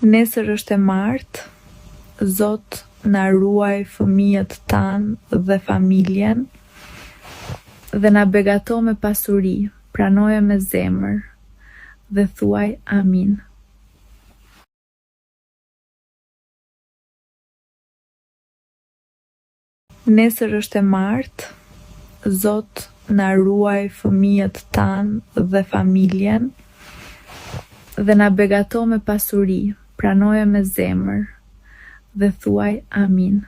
Nesër është e martë, Zot na ruaj fëmijët tanë dhe familjen, dhe na begato me pasuri, pranoje me zemër, dhe thuaj amin. Nesër është e martë, Zot na ruaj fëmijët tanë dhe familjen, dhe na begato me pasuri, pranoje me zemër, dhe thuaj amin.